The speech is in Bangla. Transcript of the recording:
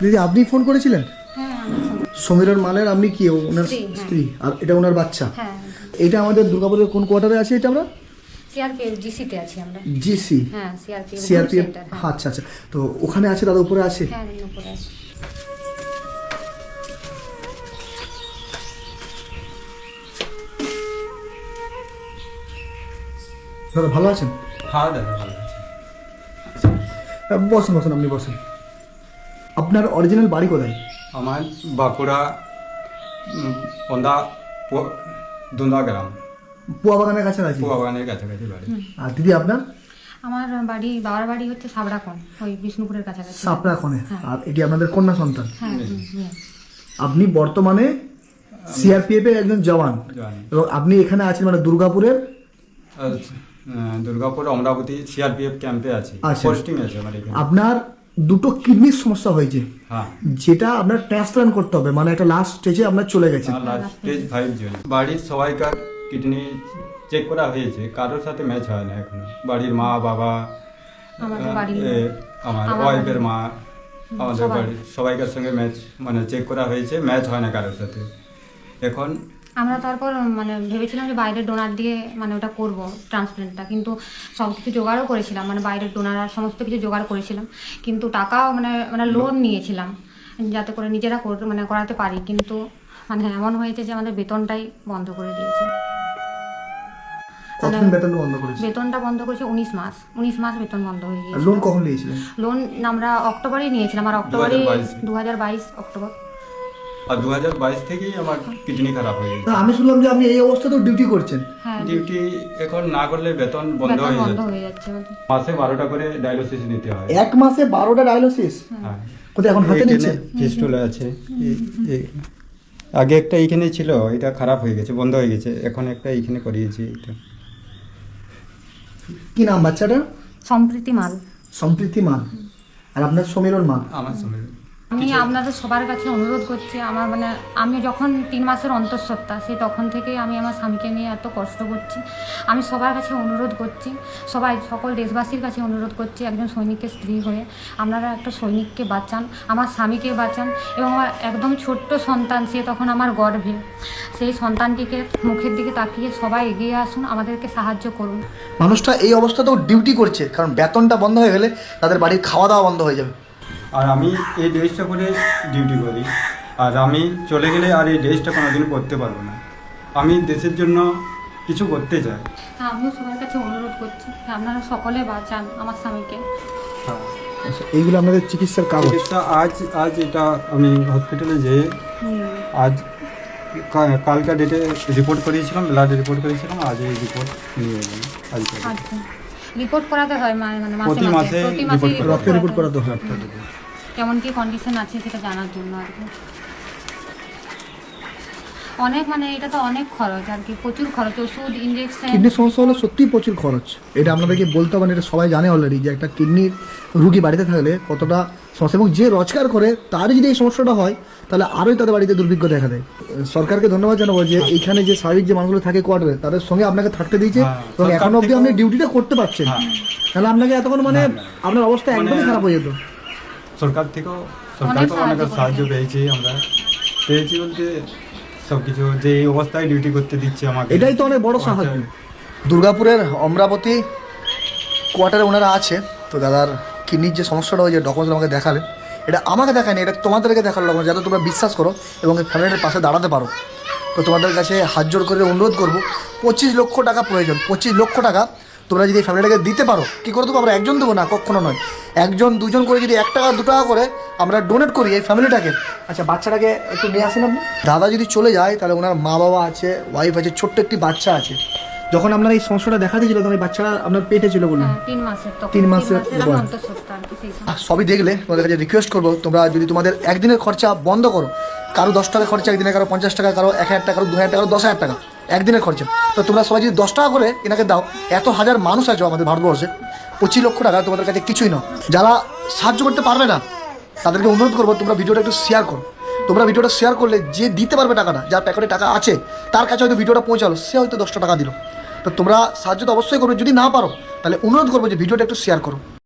দিদি আপনি ফোন করেছিলেন? হ্যাঁ সমীরন মালের আপনি কি ওনার স্ত্রী? আর এটা ওনার বাচ্চা? হ্যাঁ এটা আমাদের দুর্গাপুরের কোন কোয়ার্টারে আছে এটা আমরা? সিআরপিএফ জিসিতে আছি আমরা। জিসি? হ্যাঁ সিআরপিএফ সিআরপিএফ। আচ্ছা আচ্ছা, তো ওখানে আছে দাদা, উপরে আছে? হ্যাঁ উপরে আছে। দাদা ভালো আছেন? হ্যাঁ দাদা ভালো আছে। বসেন বসেন, আপনি বসেন। আপনার অরিজিনাল বাড়ি কোথায়? আমার বাঁকুড়া ওন্দা দুন্দা গ্রাম, পুয়া বাগানের কাছাকাছি? পুয়াবাগানের কাছাকাছি বাড়ি। আর দিদি আপনার? আমার বাড়ি বাবার বাড়ি হচ্ছে সাবড়াকোণ, ওই বিষ্ণুপুরের কাছাকাছি। সাপড়াকোণে। আর এটি আপনাদের কন্যা সন্তান? হ্যাঁ আপনি বর্তমানে সিআরপিএফ এর একজন জওয়ান, জানি। এবং আপনি এখানে আছেন মানে দুর্গাপুরের? দুর্গাপুর অমরাবতী সিআরপিএফ ক্যাম্পে আছি, আচ্ছা। পোস্টিং আছে আমার এখানে। আপনার দুটো কিডনির সমস্যা হয়েছে, হ্যাঁ, যেটা আপনার ট্রান্সপ্লান্ট করতে হবে, মানে একটা লাস্ট স্টেজে আপনার চলে গেছে। লাস্ট স্টেজ 5 জন। বাড়ির সবাইকার কিডনি চেক করা হয়েছে, কারোর সাথে ম্যাচ হয় না এখনো। বাড়ির মা বাবা, আমাদের বাড়ির আমার ওয়াইফের মা, আমাদের বাড়ির সবাইকার সঙ্গে ম্যাচ মানে চেক করা হয়েছে, ম্যাচ হয় না কারোর সাথে এখন। আমরা তারপর মানে ভেবেছিলাম যে বাইরের ডোনার দিয়ে মানে ওটা করব ট্রান্সপ্লান্টটা, কিন্তু সব কিছু জোগাড়ও করেছিলাম, মানে বাইরের ডোনার আর সমস্ত কিছু জোগাড় করেছিলাম, কিন্তু টাকাও মানে মানে লোন নিয়েছিলাম যাতে করে নিজেরা মানে করাতে পারি, কিন্তু মানে এমন হয়েছে যে আমাদের বেতনটাই বন্ধ করে দিয়েছে। কতদিন বেতন বন্ধ করেছে? বেতনটা বন্ধ করেছে 19 মাস বেতন বন্ধ হয়ে গিয়েছে। লোন কখন নিয়েছিলেন? লোন আমরা অক্টোবরেই নিয়েছিলাম, আর অক্টোবরে 2022 অক্টোবর। আর 2022 থেকেই আমার কিডনি খারাপ হয়ে গেছে। না, আমি শুনলাম যে আপনি এই অবস্থাতেও ডিউটি করছেন। হ্যাঁ ডিউটি এখন না করলে বেতন বন্ধ বেতন হয়ে বন্ধ যাচ্ছে। হয়ে যাচ্ছে আমাদের। মাসে 12টা করে ডায়ালিসিস নিতে হয়। এক মাসে 12টা ডায়ালিসিস? হ্যাঁ, কোথায় এখন হাতে নিচ্ছে? ফিস্টুলা আছে। আগে একটা এইখানে ছিল, এটা খারাপ হয়ে গেছে, বন্ধ হয়ে গেছে। এখন একটা এইখানে করিয়েছি এটা। কি নাম বাচ্চাটা? সম্প্রীতি মাল। সম্প্রীতি মাল। আর আপনার সমীরন মাল। আমার সঙ্গে আমি আপনাদের সবার কাছে অনুরোধ করছি, আমার মানে আমি যখন 3 মাসের অন্তঃসত্ত্বা, সেই তখন থেকেই আমি আমার স্বামীকে নিয়ে এত কষ্ট করছি। আমি সবার কাছে অনুরোধ করছি, সকল দেশবাসীর কাছে অনুরোধ করছি, একজন সৈনিকের স্ত্রী হয়ে আপনারা একটা সৈনিককে বাঁচান, আমার স্বামীকে বাঁচান, এবং আমার একদম ছোট্ট সন্তান, সে তখন আমার গর্ভে, সেই সন্তানটিকে মুখের দিকে তাকিয়ে সবাই এগিয়ে আসুন, আমাদেরকে সাহায্য করুন। মানুষটা এই অবস্থাতেও ডিউটি করছে, কারণ বেতনটা বন্ধ হয়ে গেলে তাদের বাড়ির খাওয়া দাওয়া বন্ধ হয়ে যাবে। আর আমি এই ড্রেসটা করে ডিউটি করি, আর আমি চলে গেলে আর এই ড্রেসটা কোনোদিন করতে পারবো না। আমি দেশের জন্য কিছু করতে চাই। আমিও সবার কাছে অনুরোধ করছি যে আপনারা সকলে বাঁচান আমার স্বামীকে। আচ্ছা, এইগুলো আপনাদের চিকিৎসার কাগজ? চিকিৎসা আজ এটা আমি হসপিটালে যেয়ে আজ কালকা ডেটে রিপোর্ট করিয়েছিলাম, ব্লাড রিপোর্ট করিয়েছিলাম, আজ এই রিপোর্ট নিয়ে এলাম। আজকে আচ্ছা, রিপোর্ট করাতে হয় মানে প্রতি মাসে রিপোর্ট রক্তের রিপোর্ট করাতে হবে। কেমন কি কন্ডিশন আছে সেটা জানার জন্য আর কি। অনেক মানে এটা তো অনেক খরচ আর কি, প্রচুর খরচ, ওষুধ, ইঞ্জেকশন। কিডনির সমস্যা হলে সত্যিই প্রচুর খরচ। এটা আপনাদেরকে বলতে হবে না, এটা সবাই জানে অলরেডি, যে একটা কিডনির রুগী বাড়িতে থাকলে কতটা সমস্যা, এবং যে রোজগার করে তারই যদি এই সমস্যাটা হয় তাহলে আরোই তাদের বাড়িতে দুর্ভিক্ষ দেখা দেয়। সরকারকে ধন্যবাদ জানাবো যে এইখানে যে স্বাভাবিক যে মানুষগুলো থাকে কোয়ার্টারে, তাদের সঙ্গে আপনাকে থাকতে দিয়েছে, এবং এখন অবধি আপনি ডিউটিটা করতে পারছেন। তাহলে আপনাকে এতক্ষণ মানে আপনার অবস্থা একদমই খারাপ হয়ে যেত। সরকার থেকেও অনেক সাহায্য পেয়েছি আমরা, পেয়েছি বলতে সব কিছু, যে এই অবস্থায় ডিউটি করতে দিচ্ছে আমাকে, এটাই তো অনেক বড় সাহায্য। দুর্গাপুরের অমরাবতী কোয়ার্টারে ওনারা আছে, তো দাদার কিডনির যে সমস্যাটা হয়েছে ডকুমেন্টস আমাকে দেখালেন। এটা আমাকে দেখায়নি, এটা তোমাদেরকে দেখালো ডকুমেন্ট, যাতে তোমরা বিশ্বাস করো এবং এই ফ্যামিলির পাশে দাঁড়াতে পারো। তো তোমাদের কাছে হাত জোড় করে অনুরোধ করবো, 25 লক্ষ টাকা প্রয়োজন। 25 লক্ষ টাকা তোমরা যদি এই ফ্যামিলিটাকে দিতে পারো, কী করে দেবো? আমরা একজন দেবো না, কখনো নয়, একজন দুজন করে যদি 1 টাকা 2 টাকা করে আমরা ডোনেট করি এই ফ্যামিলিটাকে। আচ্ছা, বাচ্চাটাকে একটু নিয়ে আসেন আপনি। দাদা যদি চলে যায় তাহলে ওনার মা বাবা আছে, ওয়াইফ আছে, ছোট্ট একটি বাচ্চা আছে। যখন আপনার এই সমস্যাটা দেখা দিয়েছিল তখন এই বাচ্চাটা আপনার পেটে ছিল বললেন? 3 মাসের, তখন 3 মাসের বয়স। অন্তঃসত্ত্বা আর কি, সেই সময়। সবই দেখলে, তোমাদের কাছে রিকোয়েস্ট করবো, তোমরা যদি তোমাদের একদিনের খরচা বন্ধ করো, কারো 10 টাকা খরচা একদিনে, কারো 50 টাকা, কারো 1000 টাকা, কারো 2000 টাকা, কারো 10,000 টাকা একদিনের খরচা, তো তোমরা সবাই যদি 10 টাকা করে এনাকে দাও, এত হাজার মানুষ আছে আমাদের ভারতবর্ষে, 25 লক্ষ টাকা তোমাদের কাছে কিছুই নয়। যারা সাহায্য করতে পারবে না তাদেরকে অনুরোধ করবো, তোমরা ভিডিওটা একটু শেয়ার করো। তোমরা ভিডিওটা শেয়ার করলে যে দিতে পারবে টাকাটা, যার প্যাকেটে টাকা আছে, তার কাছে হয়তো ভিডিওটা পৌঁছালো, সে হয়তো 10 টাকা দিল। তো তোমরা সাহায্য তো অবশ্যই করবে, যদি না পারো তাহলে অনুরোধ করবো যে ভিডিওটা একটু শেয়ার করো।